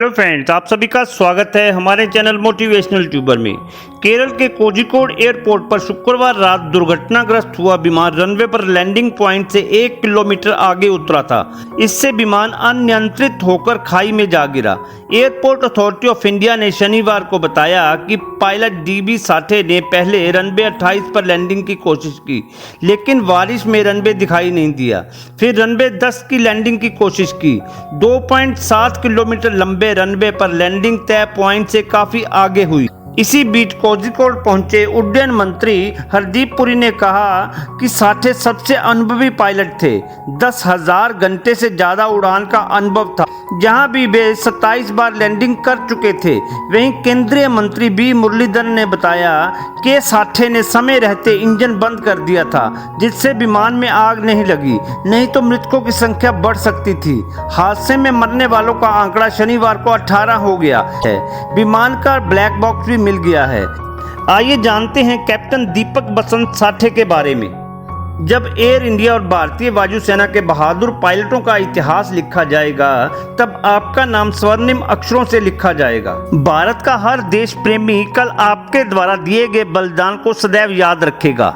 Hello friends, आप सभी का स्वागत है हमारे चैनल मोटिवेशनल ट्यूबर में। केरल के कोझिकोड एयरपोर्ट पर शुक्रवार रात दुर्घटनाग्रस्त हुआ विमान रनवे पर लैंडिंग पॉइंट से 1 किलोमीटर आगे उतरा था। इससे विमान अनियंत्रित होकर खाई में जा गिरा। एयरपोर्ट अथॉरिटी ऑफ इंडिया ने शनिवार को बताया कि पायलट डीबी साठे ने पहले रनवे 28 पर लैंडिंग की कोशिश की, लेकिन बारिश में रनवे दिखाई नहीं दिया। फिर रनवे 10 की लैंडिंग की कोशिश की। 2.7 किलोमीटर लंबे रनवे पर लैंडिंग तय पॉइंट से काफी आगे हुई। इसी बीच कोझिकोड पहुंचे उड्डयन मंत्री हरदीप पुरी ने कहा कि साठे सबसे अनुभवी पायलट थे। 10,000 घंटे से ज्यादा उड़ान का अनुभव था, जहां भी वे 27 बार लैंडिंग कर चुके थे। वहीं केंद्रीय मंत्री बी मुरलीधरन ने बताया कि साठे ने समय रहते इंजन बंद कर दिया था, जिससे विमान में आग नहीं लगी, नहीं तो मृतकों की संख्या बढ़ सकती थी। हादसे में मरने वालों का आंकड़ा शनिवार को 18 हो गया है। विमान का ब्लैक बॉक्स भी मिल गया है। आइए जानते हैं कैप्टन दीपक बसंत साठे के बारे में। जब एयर इंडिया और भारतीय वायुसेना के बहादुर पायलटों का इतिहास लिखा जाएगा, तब आपका नाम स्वर्णिम अक्षरों से लिखा जाएगा। भारत का हर देश प्रेमी कल आपके द्वारा दिए गए बलिदान को सदैव याद रखेगा।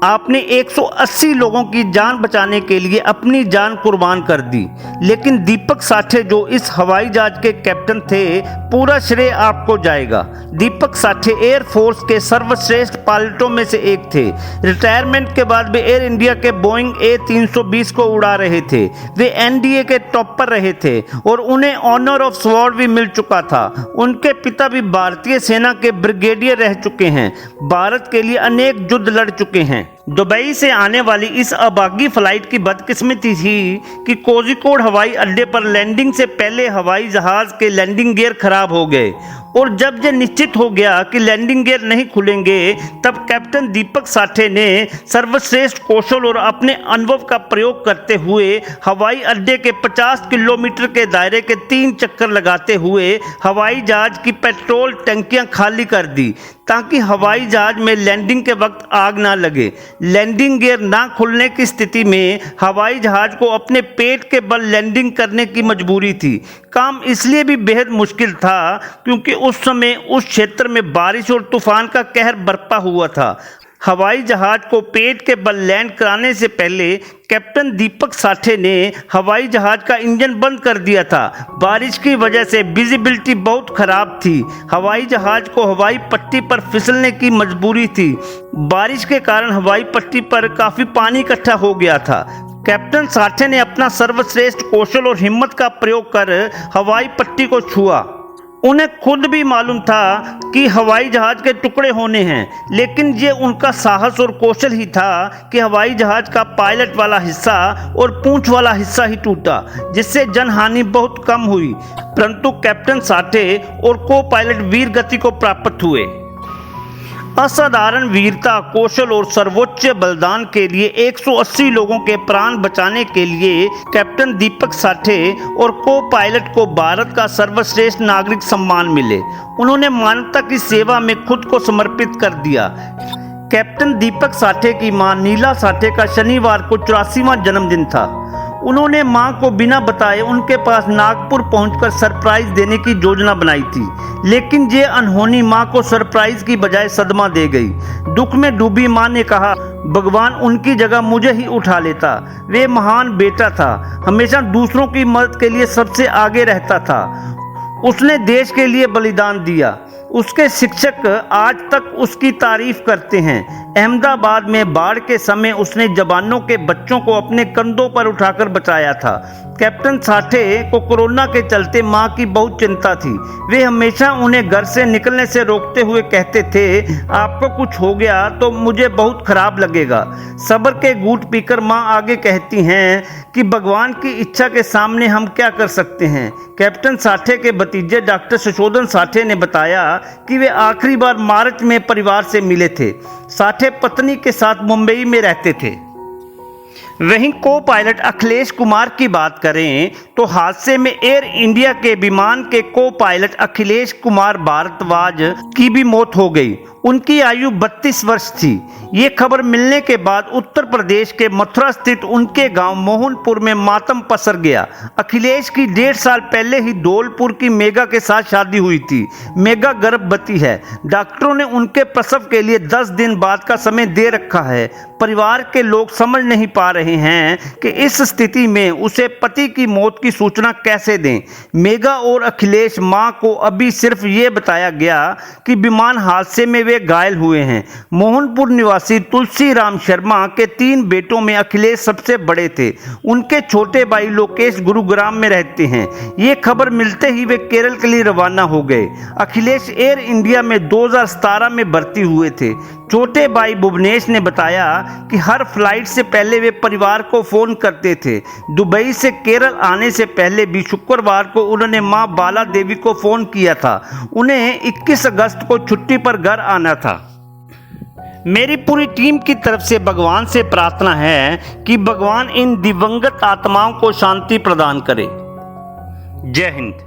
आपने 180 लोगों की जान बचाने के लिए अपनी जान कुर्बान कर दी, लेकिन दीपक साठे जो इस हवाई जहाज के कैप्टन थे, पूरा श्रेय आपको जाएगा। दीपक साठे एयर फोर्स के सर्वश्रेष्ठ पायलटों में से एक थे। रिटायरमेंट के बाद वे एयर इंडिया के बोइंग A320 को उड़ा रहे थे। वे एनडीए के टॉप पर रहे थे और उन्हें ऑनर ऑफ स्वॉर्ड भी मिल चुका था। उनके पिता भी भारतीय सेना के ब्रिगेडियर रह चुके हैं। भारत के लिए अनेक युद्ध लड़ चुके हैं। दुबई से आने वाली इस अभागी फ्लाइट की बदकिस्मती थी कि कोझिकोड हवाई अड्डे पर लैंडिंग से पहले हवाई जहाज के लैंडिंग गियर खराब हो गए, और जब यह निश्चित हो गया कि लैंडिंग गियर नहीं खुलेंगे, तब कैप्टन दीपक साठे ने सर्वश्रेष्ठ कौशल और अपने अनुभव का प्रयोग करते हुए हवाई अड्डे के 50 किलोमीटर के दायरे के 3 चक्कर लगाते हुए हवाई जहाज की पेट्रोल टंकियां खाली कर दी, ताकि हवाई जहाज में लैंडिंग के वक्त आग ना लगे। लैंडिंग गियर ना खुलने की स्थिति में हवाई जहाज को अपने पेट के बल लैंडिंग करने की मजबूरी थी। काम इसलिए भी बेहद मुश्किल था क्योंकि उस समय उस क्षेत्र में बारिश और तूफान का कहर बरपा हुआ था। हवाई जहाज को पेट के बल लैंड कराने से पहले कैप्टन दीपक साठे ने हवाई जहाज का इंजन बंद कर दिया था। बारिश की वजह से विजिबिलिटी बहुत खराब थी। हवाई जहाज को हवाई पट्टी पर फिसलने की मजबूरी थी। बारिश के कारण हवाई पट्टी पर काफी पानी इकट्ठा हो गया था। कैप्टन साठे ने अपना सर्वश्रेष्ठ कौशल और हिम्मत का प्रयोग कर हवाई पट्टी को छुआ। उन्हें खुद भी मालूम था कि हवाई जहाज के टुकड़े होने हैं, लेकिन ये उनका साहस और कौशल ही था कि हवाई जहाज का पायलट वाला हिस्सा और पूंछ वाला हिस्सा ही टूटा, जिससे जनहानि बहुत कम हुई। परंतु कैप्टन साठे और को पायलट वीर गति को प्राप्त हुए। असाधारण वीरता, कौशल और सर्वोच्च बलिदान के लिए 180 लोगों के प्राण बचाने के लिए कैप्टन दीपक साठे और को पायलट को भारत का सर्वश्रेष्ठ नागरिक सम्मान मिले। उन्होंने मानवता की सेवा में खुद को समर्पित कर दिया। कैप्टन दीपक साठे की मां नीला साठे का शनिवार को 84वां जन्मदिन था। उन्होंने मां को बिना बताए उनके पास नागपुर पहुंचकर सरप्राइज देने की योजना बनाई थी, लेकिन ये अनहोनी मां को सरप्राइज की बजाय सदमा दे गई। दुख में डूबी मां ने कहा, भगवान उनकी जगह मुझे ही उठा लेता। वे महान बेटा था, हमेशा दूसरों की मदद के लिए सबसे आगे रहता था। उसने देश के लिए बलिदान दिया। उसके शिक्षक आज तक उसकी तारीफ करते हैं। अहमदाबाद में बाढ़ के समय उसने जवानों के बच्चों को अपने कंधों पर उठाकर बचाया था। कैप्टन साठे को कोरोना के चलते मां की बहुत चिंता थी। वे हमेशा उन्हें घर से निकलने से रोकते हुए कहते थे, आपको कुछ हो गया तो मुझे बहुत खराब लगेगा। सब्र के घूंट पीकर मां आगे कहती हैं कि भगवान की इच्छा के सामने हम क्या कर सकते हैं। कैप्टन साठे के भतीजे डॉक्टर सुशोधन साठे ने बताया कि वे आखिरी बार मार्च में परिवार से मिले थे। साठे पत्नी के साथ मुंबई में रहते थे। वहीं को पायलट अखिलेश कुमार की बात करें तो हादसे में एयर इंडिया के विमान के को पायलट अखिलेश कुमार भारद्वाज की भी मौत हो गई। उनकी आयु 32 वर्ष थी। ये खबर मिलने के बाद उत्तर प्रदेश के मथुरा स्थित उनके गांव मोहनपुर में मातम पसर गया। अखिलेश की 1.5 साल पहले ही धौलपुर की मेगा के साथ शादी हुई थी। मेगा गर्भवती है। डॉक्टरों ने उनके प्रसव के लिए 10 दिन बाद का समय दे रखा है। परिवार के लोग समझ नहीं पा रहे हैं कि इस स्थिति में उसे पति की मौत की सूचना कैसे दें। मेगा और अखिलेश मां को अभी सिर्फ ये बताया गया कि विमान हादसे में वे घायल हुए हैं। मोहनपुर निवासी तुलसी राम शर्मा के 3 बेटों में अखिलेश सबसे बड़े थे। उनके छोटे भाई लोकेश गुरुग्राम में रहते हैं। ये खबर मिलते ही वे केरल के लिए रवाना हो गए। अखिलेश एयर इंडिया में 2017 में भर्ती हुए थे। छोटे भाई भुवनेश ने बताया कि हर फ्लाइट से पहले वे परिवार को फोन करते थे। दुबई से केरल आने से पहले भी शुक्रवार को उन्होंने मां बाला देवी को फोन किया था। उन्हें 21 अगस्त को छुट्टी पर घर आना था। मेरी पूरी टीम की तरफ से भगवान से प्रार्थना है कि भगवान इन दिवंगत आत्माओं को शांति प्रदान करे। जय हिंद।